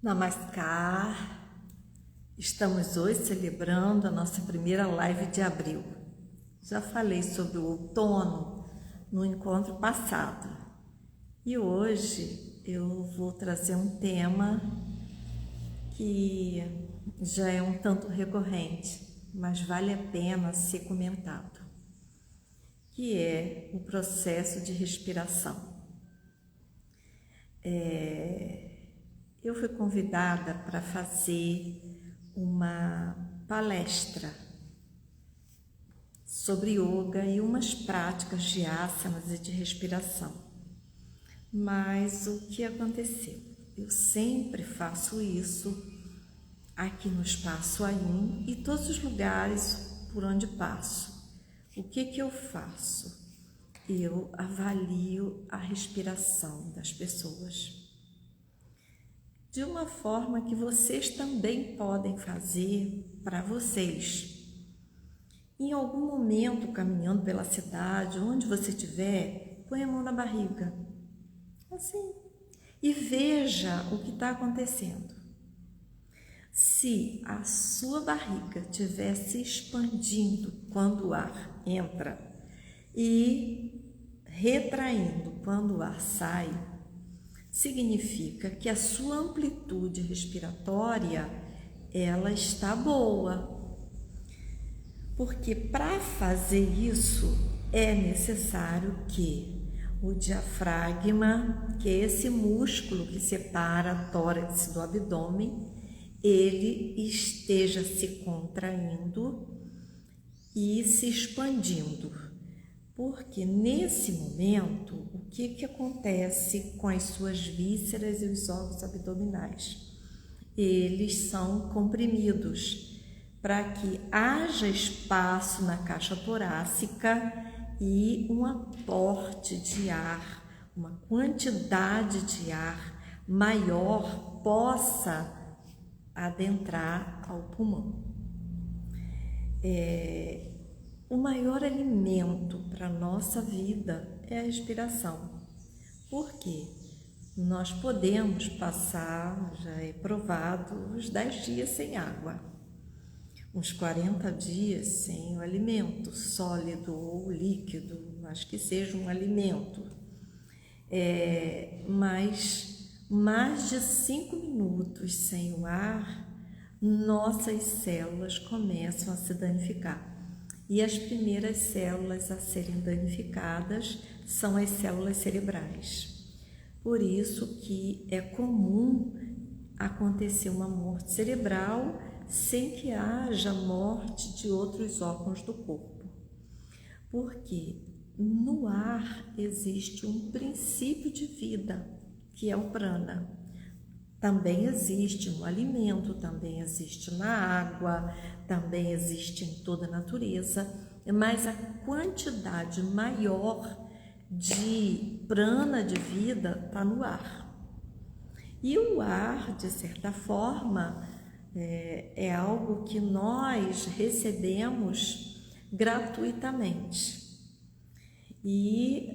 Namaskar, estamos hoje celebrando a nossa primeira live de abril. Já falei sobre o outono no encontro passado e hoje eu vou trazer um tema que já é um tanto recorrente, mas vale a pena ser comentado, que é o processo de respiração. Eu fui convidada para fazer uma palestra sobre yoga e umas práticas de asanas e de respiração. Mas o que aconteceu? Eu sempre faço isso aqui no Espaço Ayum e todos os lugares por onde passo. O que eu faço? Eu avalio a respiração das pessoas de uma forma que vocês também podem fazer para vocês. Em algum momento, caminhando pela cidade, onde você estiver, põe a mão na barriga, assim, e veja o que está acontecendo. Se a sua barriga estiver se expandindo quando o ar entra e retraindo quando o ar sai, significa que a sua amplitude respiratória, ela está boa. Porque para fazer isso é necessário que o diafragma, que é esse músculo que separa tórax do abdômen, ele esteja se contraindo e se expandindo. Porque nesse momento, o que acontece com as suas vísceras e os órgãos abdominais? Eles são comprimidos para que haja espaço na caixa torácica e um aporte de ar, uma quantidade de ar maior possa adentrar ao pulmão. O maior alimento para a nossa vida é a respiração. Por quê? Nós podemos passar, já é provado, uns 10 dias sem água, uns 40 dias sem o alimento sólido ou líquido, mas que seja um alimento. Mas mais de 5 minutos sem o ar, nossas células começam a se danificar. E as primeiras células a serem danificadas são as células cerebrais. Por isso que é comum acontecer uma morte cerebral sem que haja morte de outros órgãos do corpo. Porque no ar existe um princípio de vida, que é o prana. Também existe no alimento, também existe na água, também existe em toda a natureza, mas a quantidade maior de prana de vida está no ar. E o ar, de certa forma, é algo que nós recebemos gratuitamente. E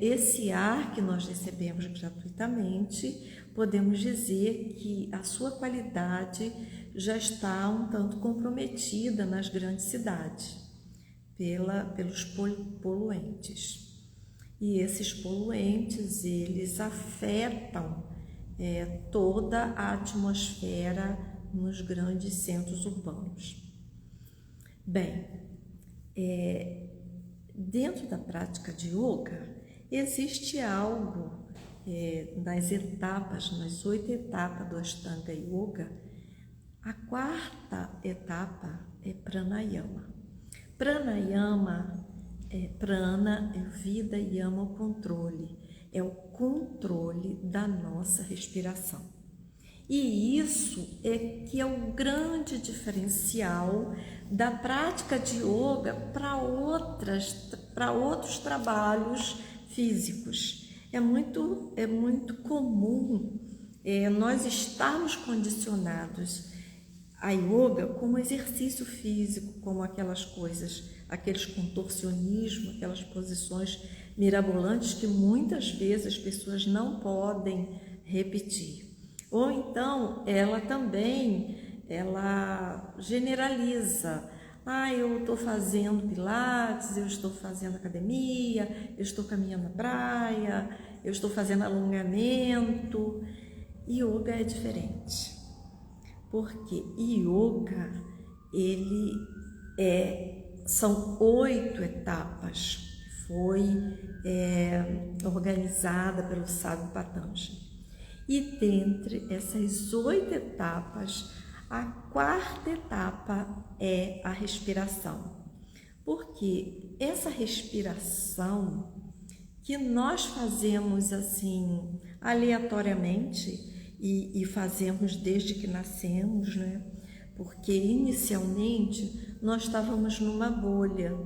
esse ar que nós recebemos gratuitamente, podemos dizer que a sua qualidade já está um tanto comprometida nas grandes cidades pelos poluentes. E esses poluentes, eles afetam toda a atmosfera nos grandes centros urbanos. Bem, dentro da prática de yoga, existe algo nas etapas, nas 8 etapas do Ashtanga Yoga. A 4ª etapa é Pranayama. Pranayama prana é vida e yama o controle. É o controle da nossa respiração. E isso é que é o grande diferencial da prática de yoga para outros trabalhos físicos. É muito comum nós estarmos condicionados a yoga como exercício físico, como aquelas coisas, aqueles contorcionismos, aquelas posições mirabolantes que muitas vezes as pessoas não podem repetir. Ou então ela também, ela generaliza. Eu estou fazendo pilates, eu estou fazendo academia, eu estou caminhando na praia, eu estou fazendo alongamento. Yoga é diferente, porque yoga, são 8 etapas, foi organizada pelo sábio Patanjali. E dentre essas 8 etapas, a 4ª etapa é a respiração. Porque essa respiração que nós fazemos assim aleatoriamente e fazemos desde que nascemos, né? Porque inicialmente nós estávamos numa bolha,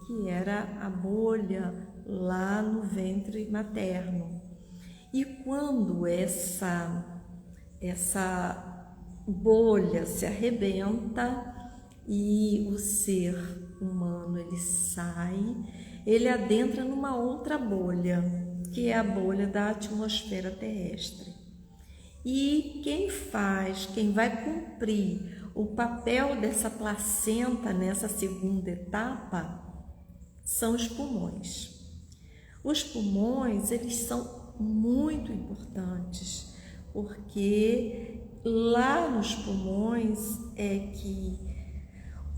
que era a bolha lá no ventre materno. E quando essa bolha se arrebenta e o ser humano ele sai, ele adentra numa outra bolha, que é a bolha da atmosfera terrestre. E quem vai cumprir o papel dessa placenta nessa 2ª etapa são os pulmões. Os pulmões, eles são muito importantes, porque lá nos pulmões é que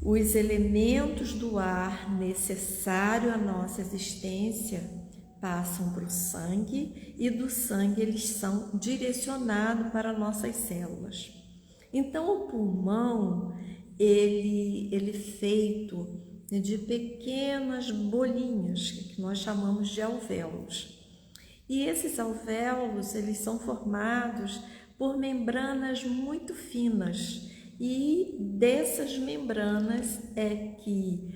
os elementos do ar necessário à nossa existência passam para o sangue e do sangue eles são direcionados para nossas células. Então o pulmão ele é feito de pequenas bolinhas que nós chamamos de alvéolos. E esses alvéolos eles são formados por membranas muito finas. E dessas membranas é que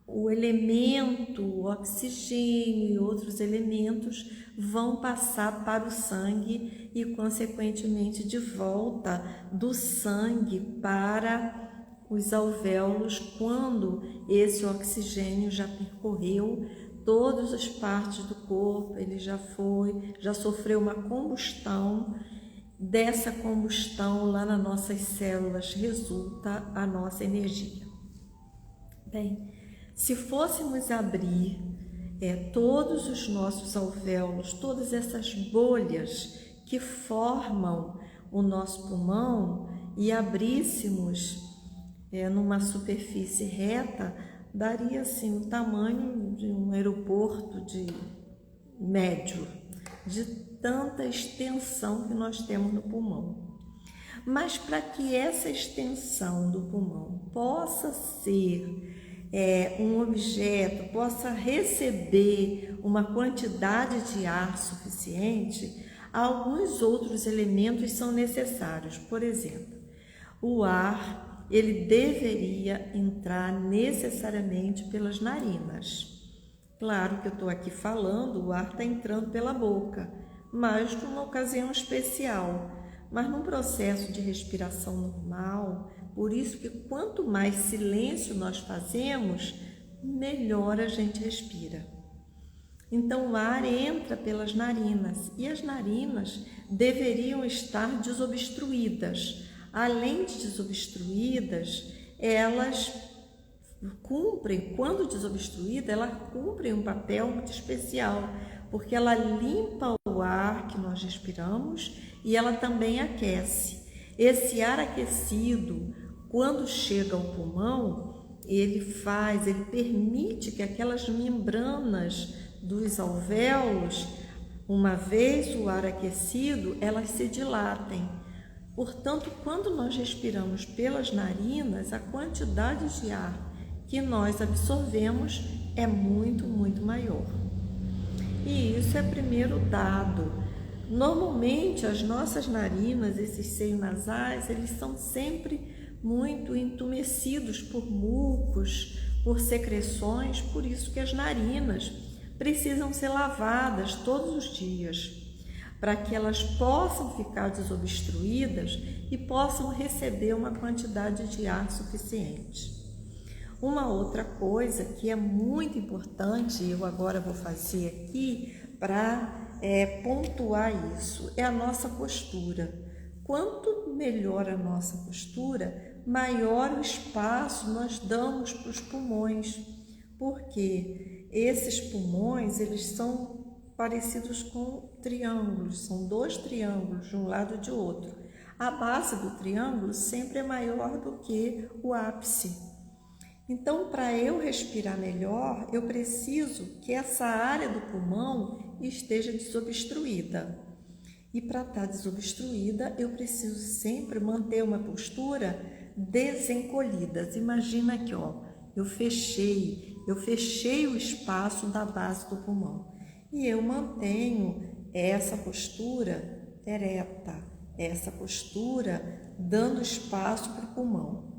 o elemento, o oxigênio e outros elementos vão passar para o sangue e, consequentemente, de volta do sangue para os alvéolos, quando esse oxigênio já percorreu todas as partes do corpo, ele já sofreu uma combustão. Dessa combustão lá nas nossas células resulta a nossa energia. Bem, se fôssemos abrir todos os nossos alvéolos, todas essas bolhas que formam o nosso pulmão e abríssemos numa superfície reta, daria assim o tamanho de um aeroporto de médio, de tanta extensão que nós temos no pulmão. Mas para que essa extensão do pulmão possa ser um objeto, possa receber uma quantidade de ar suficiente, alguns outros elementos são necessários. Por exemplo, o ar ele deveria entrar necessariamente pelas narinas. Claro que eu estou aqui falando, o ar está entrando pela boca, mas numa ocasião especial. Mas num processo de respiração normal, por isso que quanto mais silêncio nós fazemos, melhor a gente respira. Então o ar entra pelas narinas e as narinas deveriam estar desobstruídas. Além de desobstruídas, elas cumprem, quando desobstruída, ela cumpre um papel muito especial, porque ela limpa o ar que nós respiramos e ela também aquece. Esse ar aquecido, quando chega ao pulmão, ele permite que aquelas membranas dos alvéolos, uma vez o ar aquecido, elas se dilatem. Portanto, quando nós respiramos pelas narinas, a quantidade de ar que nós absorvemos é muito, muito maior. E isso é primeiro dado. Normalmente, as nossas narinas, esses seios nasais, eles são sempre muito entumecidos por mucos, por secreções, por isso que as narinas precisam ser lavadas todos os dias, para que elas possam ficar desobstruídas e possam receber uma quantidade de ar suficiente. Uma outra coisa que é muito importante, eu agora vou fazer aqui para pontuar isso, é a nossa postura. Quanto melhor a nossa postura, maior o espaço nós damos para os pulmões, porque esses pulmões, eles são parecidos com triângulos, são 2 triângulos de um lado e de outro. A base do triângulo sempre é maior do que o ápice. Então, para eu respirar melhor, eu preciso que essa área do pulmão esteja desobstruída. E para estar desobstruída, eu preciso sempre manter uma postura desencolhida. Imagina aqui, ó, eu fechei o espaço da base do pulmão. E eu mantenho essa postura ereta, essa postura dando espaço para o pulmão.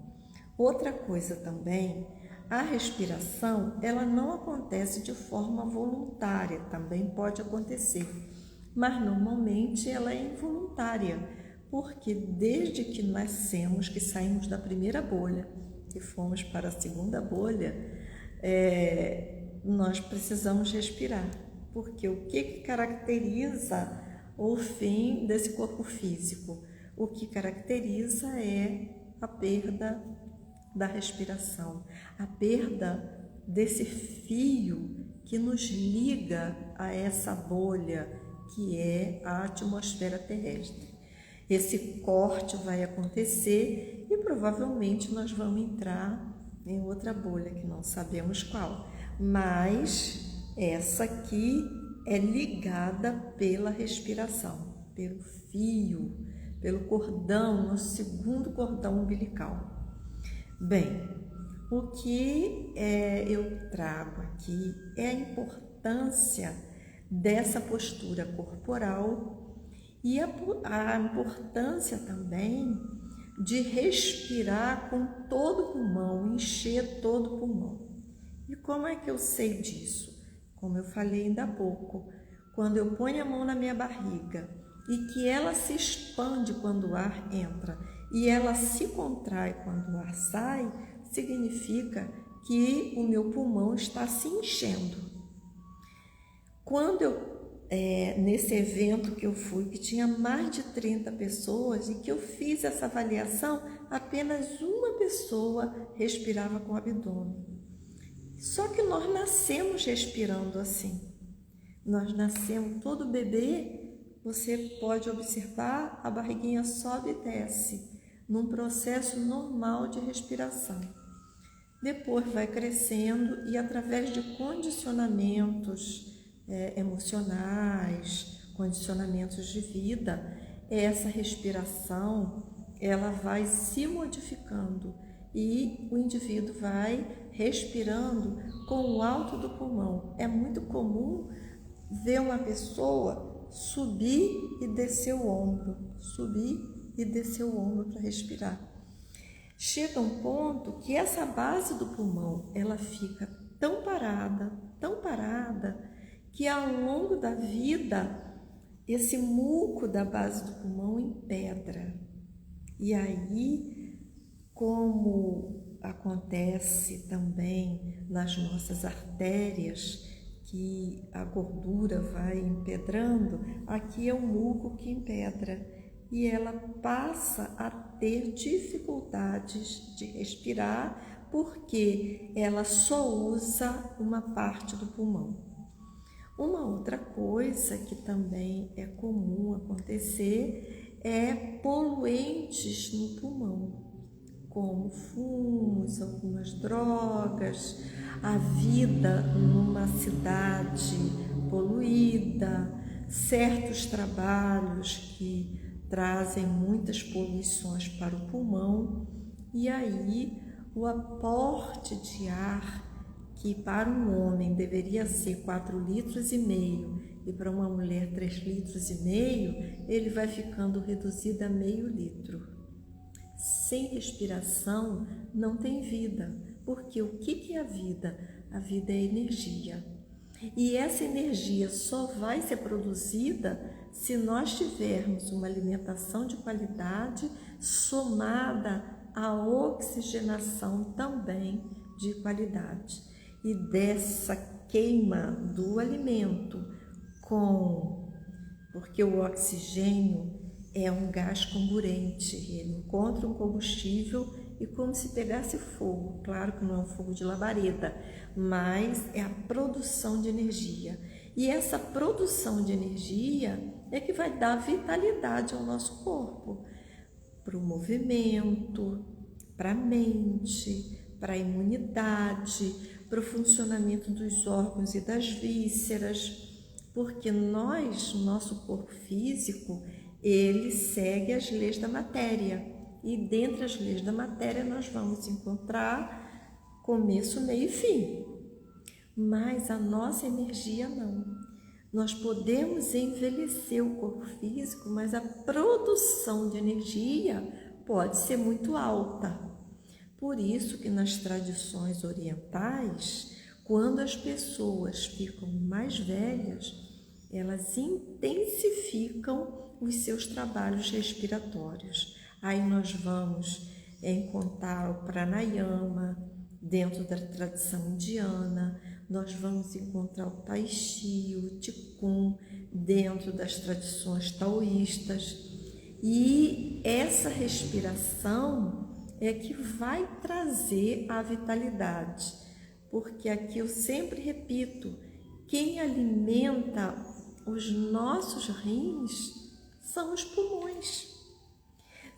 Outra coisa também, a respiração, ela não acontece de forma voluntária, também pode acontecer, mas normalmente ela é involuntária, porque desde que nascemos, que saímos da primeira bolha e fomos para a segunda bolha, nós precisamos respirar, porque o que caracteriza o fim desse corpo físico? O que caracteriza é a perda da respiração, a perda desse fio que nos liga a essa bolha que é a atmosfera terrestre. Esse corte vai acontecer e provavelmente nós vamos entrar em outra bolha que não sabemos qual, mas essa aqui é ligada pela respiração, pelo fio, pelo cordão, no segundo cordão umbilical. Bem, o que eu trago aqui é a importância dessa postura corporal e a importância também de respirar com todo o pulmão, encher todo o pulmão. E como é que eu sei disso? Como eu falei ainda há pouco, quando eu ponho a mão na minha barriga e que ela se expande quando o ar entra e ela se contrai quando o ar sai, significa que o meu pulmão está se enchendo. Quando nesse evento que eu fui, que tinha mais de 30 pessoas e que eu fiz essa avaliação, apenas uma pessoa respirava com o abdômen. Só que nós nascemos respirando assim. Nós nascemos, todo bebê, você pode observar, a barriguinha sobe e desce, num processo normal de respiração. Depois vai crescendo e através de condicionamentos emocionais, condicionamentos de vida, essa respiração ela vai se modificando e o indivíduo vai respirando com o alto do pulmão. É muito comum ver uma pessoa subir e descer o ombro, subir e descer o ombro para respirar. Chega um ponto que essa base do pulmão ela fica tão parada, que ao longo da vida esse muco da base do pulmão empedra. E aí, como acontece também nas nossas artérias, que a gordura vai empedrando, aqui é o muco que empedra e ela passa a ter dificuldades de respirar porque ela só usa uma parte do pulmão. Uma outra coisa que também é comum acontecer é poluentes no pulmão, como fumos, algumas drogas, a vida numa cidade poluída, certos trabalhos que trazem muitas poluições para o pulmão, e aí o aporte de ar, que para um homem deveria ser 4,5 litros e para uma mulher 3,5 litros, ele vai ficando reduzido a meio litro. Sem respiração não tem vida, porque o que é a vida? A vida é energia. E essa energia só vai ser produzida se nós tivermos uma alimentação de qualidade somada à oxigenação também de qualidade. E dessa queima do alimento com porque o oxigênio é um gás comburente, ele encontra um combustível e como se pegasse fogo. Claro que não é um fogo de labareda, mas é a produção de energia. E essa produção de energia é que vai dar vitalidade ao nosso corpo, para o movimento, para a mente, para a imunidade, para o funcionamento dos órgãos e das vísceras, porque nosso corpo físico, ele segue as leis da matéria, e dentre as leis da matéria nós vamos encontrar começo, meio e fim, mas a nossa energia não. Nós podemos envelhecer o corpo físico, mas a produção de energia pode ser muito alta. Por isso que nas tradições orientais, quando as pessoas ficam mais velhas, elas intensificam os seus trabalhos respiratórios. Aí nós vamos encontrar o pranayama dentro da tradição indiana, nós vamos encontrar o tai chi, o qigong dentro das tradições taoístas. E essa respiração é que vai trazer a vitalidade, porque aqui eu sempre repito, quem alimenta os nossos rins são os pulmões.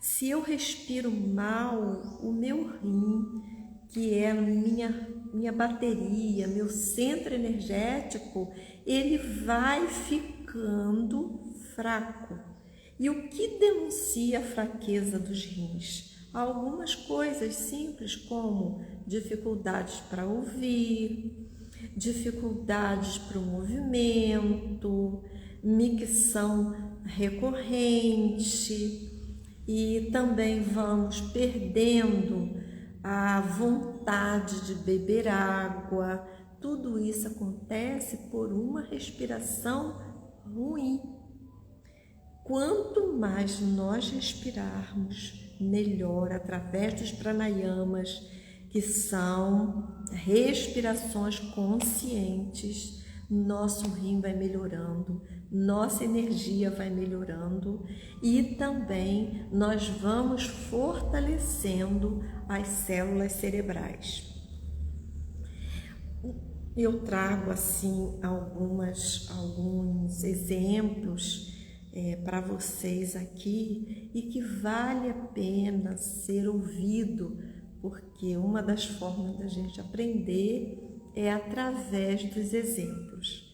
Se eu respiro mal, o meu rim, que é minha bateria, meu centro energético, ele vai ficando fraco. E o que denuncia a fraqueza dos rins? Algumas coisas simples como dificuldades para ouvir, dificuldades para o movimento, micção recorrente, e também vamos perdendo a vontade de beber água. Tudo isso acontece por uma respiração ruim. Quanto mais nós respirarmos, melhor, através dos pranayamas, que são respirações conscientes, nosso rim vai melhorando, nossa energia vai melhorando e também nós vamos fortalecendo as células cerebrais. Eu trago assim alguns exemplos para vocês aqui e que vale a pena ser ouvido, porque uma das formas da gente aprender é através dos exemplos.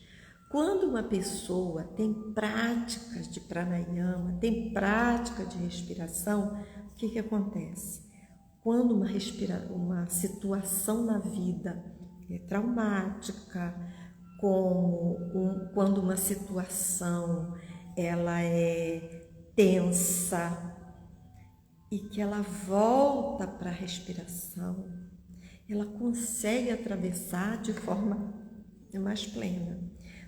Quando uma pessoa tem práticas de pranayama, tem prática de respiração, o que acontece? Quando uma situação na vida é traumática, quando uma situação ela é tensa e que ela volta para a respiração, ela consegue atravessar de forma mais plena.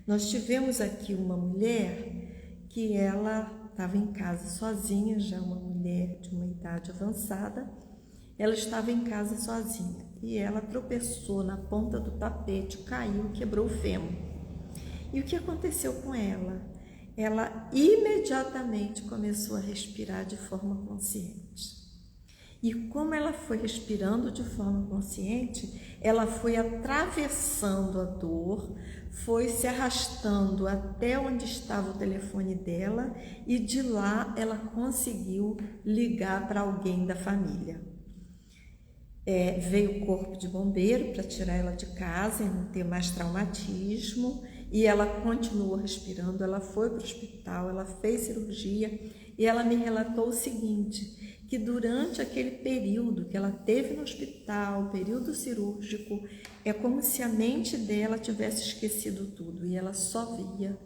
Nós tivemos aqui uma mulher que ela estava em casa sozinha, já uma mulher de uma idade avançada, ela estava em casa sozinha e ela tropeçou na ponta do tapete, caiu, quebrou o fêmur. E o que aconteceu com ela? Ela imediatamente começou a respirar de forma consciente. E como ela foi respirando de forma consciente, ela foi atravessando a dor, foi se arrastando até onde estava o telefone dela e de lá ela conseguiu ligar para alguém da família. Veio o corpo de bombeiro para tirar ela de casa e não ter mais traumatismo, e ela continuou respirando. Ela foi para o hospital, ela fez cirurgia e ela me relatou o seguinte, que durante aquele período que ela teve no hospital, período cirúrgico, é como se a mente dela tivesse esquecido tudo e ela só via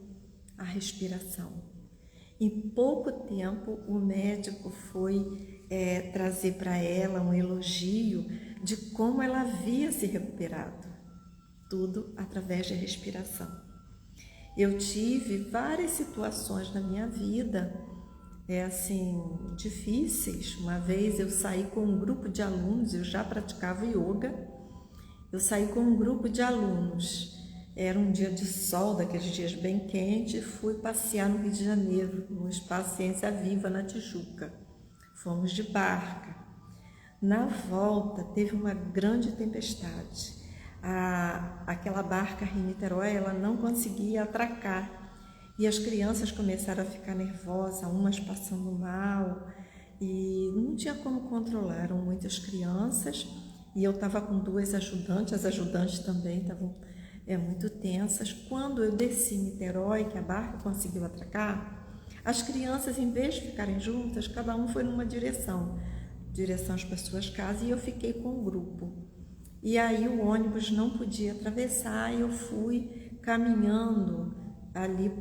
a respiração. Em pouco tempo, o médico foi trazer para ela um elogio de como ela havia se recuperado, tudo através de respiração. Eu tive várias situações na minha vida, difíceis. Uma vez eu saí com um grupo de alunos, eu já praticava yoga, eu saí com um grupo de alunos Era um dia de sol, daqueles dias bem quentes, e fui passear no Rio de Janeiro, no Espaço Ciência Viva, na Tijuca. Fomos de barca. Na volta, teve uma grande tempestade. Aquela barca Rio-Niterói, ela não conseguia atracar. E as crianças começaram a ficar nervosas, umas passando mal, e não tinha como controlar. Eram muitas crianças, e eu estava com 2 ajudantes, as ajudantes também estavam muito tensas. Quando eu desci em Niterói, que a barca conseguiu atracar, as crianças, em vez de ficarem juntas, cada um foi numa direção para suas casas, e eu fiquei com o grupo. E aí o ônibus não podia atravessar, e eu fui caminhando ali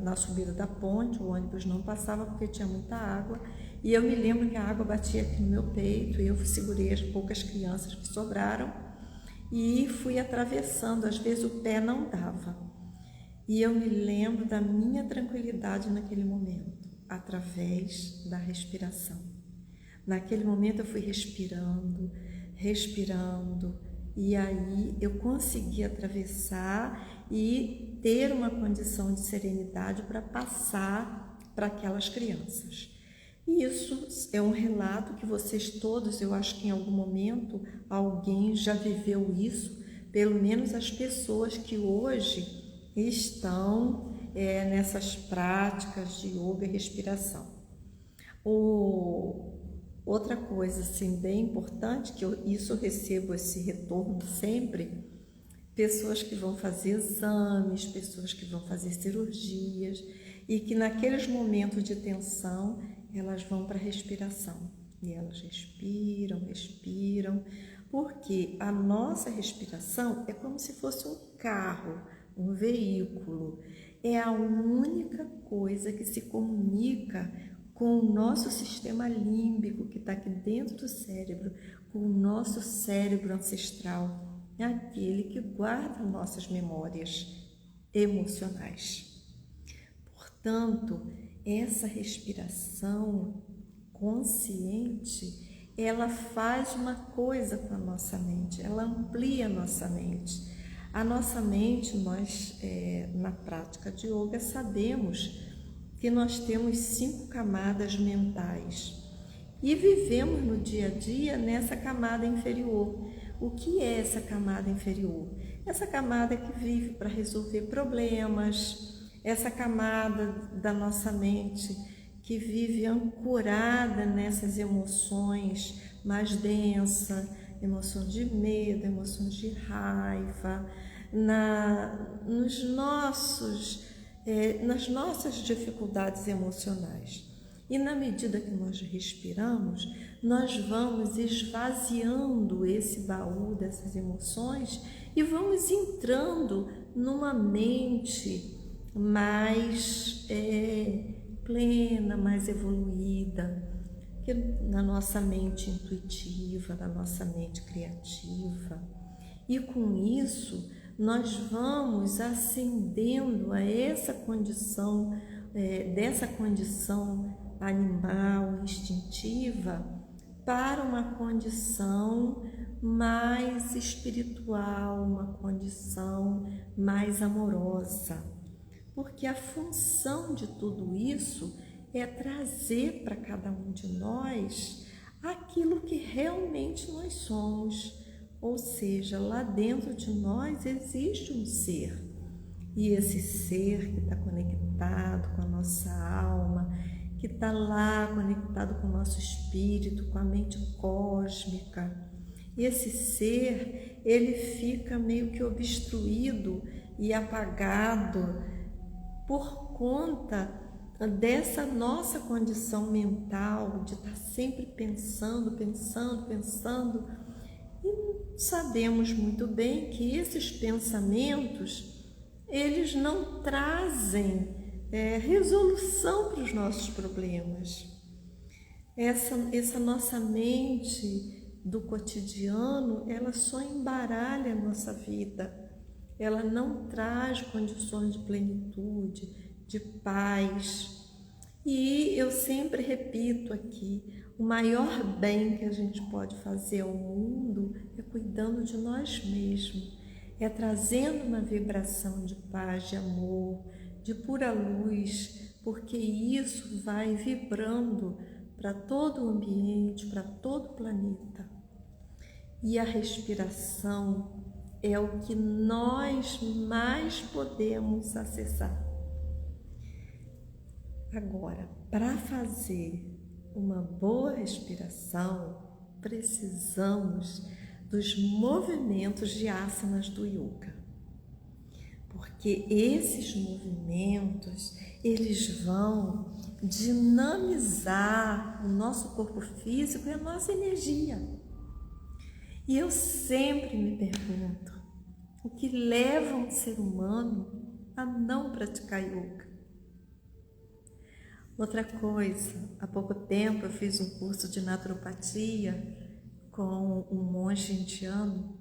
na subida da ponte. O ônibus não passava porque tinha muita água, e eu me lembro que a água batia aqui no meu peito, e eu segurei as poucas crianças que sobraram e fui atravessando. Às vezes o pé não dava, e eu me lembro da minha tranquilidade naquele momento, através da respiração. Naquele momento eu fui respirando, e aí eu consegui atravessar e ter uma condição de serenidade para passar para aquelas crianças. E isso é um relato que vocês todos, eu acho que em algum momento alguém já viveu isso, pelo menos as pessoas que hoje estão nessas práticas de yoga e respiração. Outra coisa assim, bem importante, que eu recebo esse retorno sempre, pessoas que vão fazer exames, pessoas que vão fazer cirurgias, e que naqueles momentos de tensão elas vão para a respiração, e elas respiram, porque a nossa respiração é como se fosse um carro, um veículo, é a única coisa que se comunica com o nosso sistema límbico, que está aqui dentro do cérebro, com o nosso cérebro ancestral, aquele que guarda nossas memórias emocionais. Portanto, essa respiração consciente, ela faz uma coisa com a nossa mente, ela amplia a nossa mente. A nossa mente, nós na prática de yoga sabemos que nós temos 5 camadas mentais e vivemos no dia a dia nessa camada inferior. O que é essa camada inferior? Essa camada que vive para resolver problemas, essa camada da nossa mente que vive ancorada nessas emoções mais densas, emoções de medo, emoções de raiva, nas nossas dificuldades emocionais. E na medida que nós respiramos, nós vamos esvaziando esse baú dessas emoções e vamos entrando numa mente mais plena, mais evoluída, que na nossa mente intuitiva, na nossa mente criativa. E com isso, nós vamos ascendendo a essa condição, dessa condição animal, instintiva, para uma condição mais espiritual, uma condição mais amorosa. Porque a função de tudo isso é trazer para cada um de nós aquilo que realmente nós somos. Ou seja, lá dentro de nós existe um ser. E esse ser que está conectado com a nossa alma, que está lá conectado com o nosso espírito, com a mente cósmica, esse ser, ele fica meio que obstruído e apagado por conta dessa nossa condição mental de estar sempre pensando, e sabemos muito bem que esses pensamentos, eles não trazem resolução para os nossos problemas. Essa nossa mente do cotidiano, ela só embaralha a nossa vida. Ela não traz condições de plenitude, de paz. E eu sempre repito aqui, o maior bem que a gente pode fazer ao mundo é cuidando de nós mesmos, é trazendo uma vibração de paz, de amor, de pura luz, porque isso vai vibrando para todo o ambiente, para todo o planeta. E a respiração é o que nós mais podemos acessar. Agora, para fazer uma boa respiração, precisamos dos movimentos de asanas do yoga. Porque esses movimentos, eles vão dinamizar o nosso corpo físico e a nossa energia. E eu sempre me pergunto, o que leva um ser humano a não praticar yoga? Outra coisa, há pouco tempo eu fiz um curso de naturopatia com um monge indiano.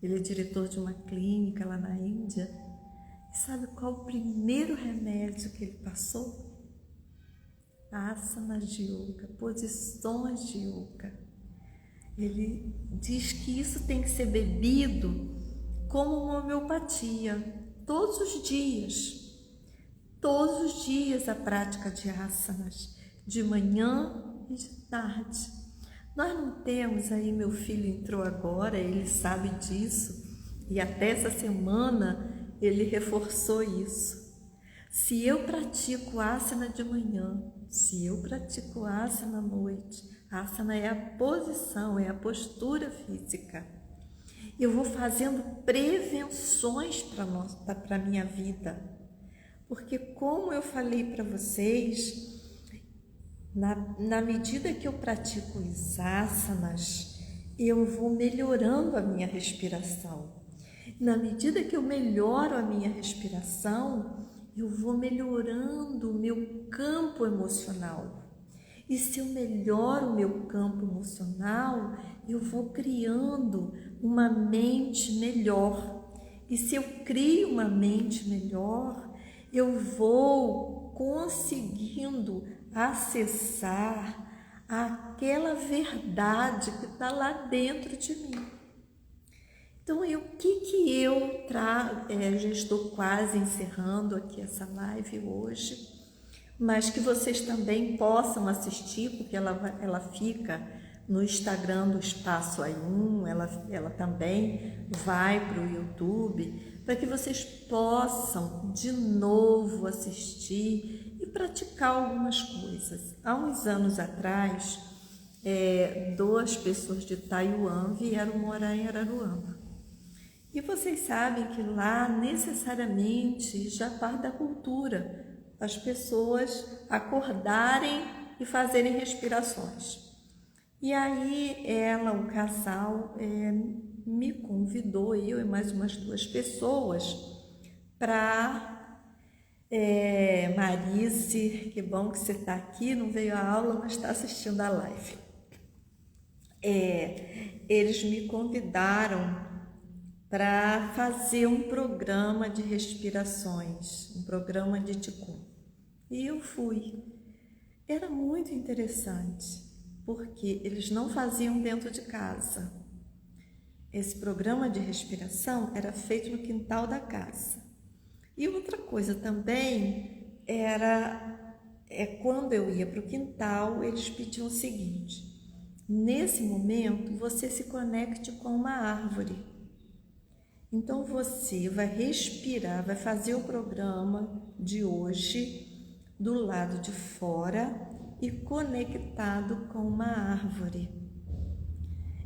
Ele é diretor de uma clínica lá na Índia. E sabe qual o primeiro remédio que ele passou? Asanas de yoga, posições de yoga. Ele diz que isso tem que ser bebido como uma homeopatia, todos os dias. Todos os dias a prática de asanas, de manhã e de tarde. Nós não temos, aí meu filho entrou agora, ele sabe disso, e até essa semana ele reforçou isso. Se eu pratico asana de manhã, se eu pratico asana à noite, asana é a posição, é a postura física. Eu vou fazendo prevenções para a minha vida. Porque como eu falei para vocês, na medida que eu pratico os asanas, eu vou melhorando a minha respiração. Na medida que eu melhoro a minha respiração, eu vou melhorando o meu campo emocional. E se eu melhoro o meu campo emocional, eu vou criando uma mente melhor. E se eu crio uma mente melhor, eu vou conseguindo acessar aquela verdade que está lá dentro de mim. Então, o que eu trago? Já estou quase encerrando aqui essa live hoje, mas que vocês também possam assistir, porque ela fica no Instagram do Espaço Ayum, ela também vai para o YouTube, para que vocês possam de novo assistir e praticar algumas coisas. Há uns anos atrás, 2 pessoas de Taiwan vieram morar em Araruama. E vocês sabem que lá necessariamente já parte da cultura as pessoas acordarem e fazerem respirações. E aí o casal me convidou, eu e mais umas 2 pessoas, para Marice, que bom que você está aqui, não veio à aula, mas está assistindo a live. Eles me convidaram para fazer um programa de respirações, um programa de Qigong. E eu fui. Era muito interessante, porque eles não faziam dentro de casa. Esse programa de respiração era feito no quintal da casa. E outra coisa também quando eu ia para o quintal, eles pediam o seguinte: nesse momento você se conecte com uma árvore. Então você vai respirar, vai fazer o programa de hoje do lado de fora e conectado com uma árvore.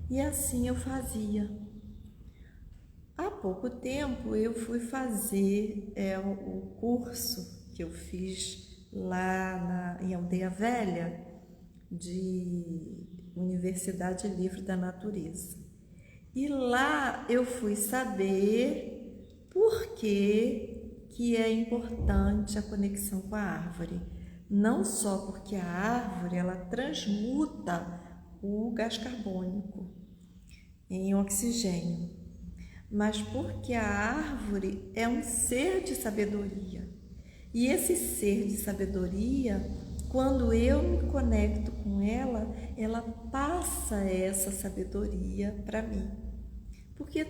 E assim eu fazia. Há pouco tempo eu fui fazer o curso que eu fiz lá em Aldeia Velha, de Universidade Livre da Natureza. E lá eu fui saber por que é importante a conexão com a árvore. Não só porque a árvore ela transmuta o gás carbônico em oxigênio, mas porque a árvore é um ser de sabedoria. E esse ser de sabedoria, quando eu me conecto com ela, ela passa essa sabedoria para mim. Porque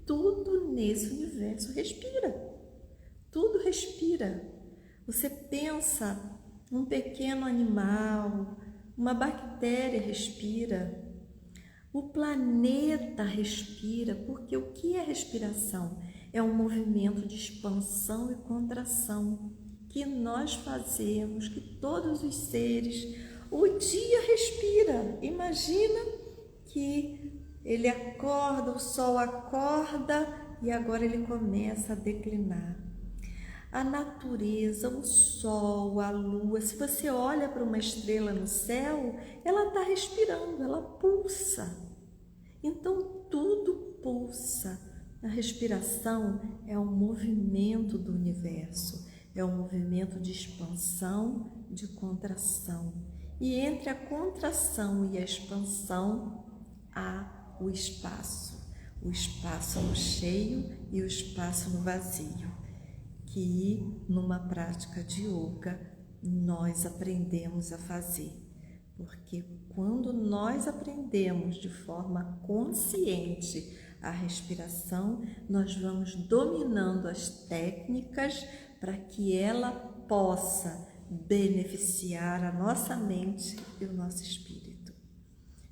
tudo nesse universo respira. Tudo respira. Você pensa, um pequeno animal, uma bactéria respira. O planeta respira, porque o que é respiração? É um movimento de expansão e contração que nós fazemos, que todos os seres, o dia respira. Imagina que ele acorda, o sol acorda e agora ele começa a declinar. A natureza, o sol, a lua, se você olha para uma estrela no céu, ela está respirando, ela pulsa. Então tudo pulsa. A respiração é um movimento do universo, é um movimento de expansão, de contração. E entre a contração e a expansão há o espaço no cheio e o espaço no vazio, que numa prática de yoga nós aprendemos a fazer. Porque quando nós aprendemos de forma consciente a respiração, nós vamos dominando as técnicas para que ela possa beneficiar a nossa mente e o nosso espírito.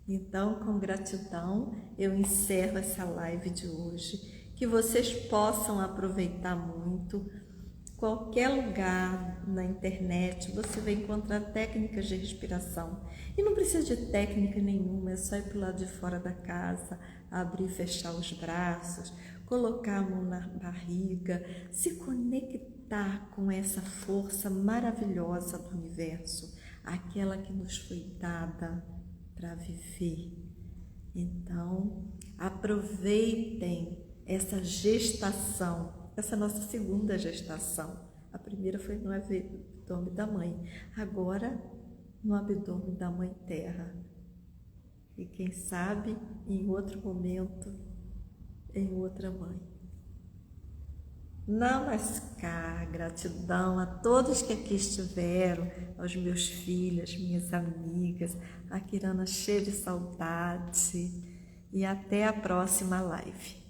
Então, com gratidão, eu encerro essa live de hoje. Que vocês possam aproveitar muito. Qualquer lugar na internet você vai encontrar técnicas de respiração. E não precisa de técnica nenhuma, é só ir para o lado de fora da casa, abrir e fechar os braços, colocar a mão na barriga, se conectar com essa força maravilhosa do universo, aquela que nos foi dada para viver. Então, aproveitem essa gestação, essa nossa segunda gestação. A primeira foi no abdômen da mãe, agora no abdômen da Mãe Terra. E quem sabe, em outro momento, em outra mãe. Namaskar, gratidão a todos que aqui estiveram, aos meus filhos, minhas amigas, a Kirana cheia de saudade. E até a próxima live.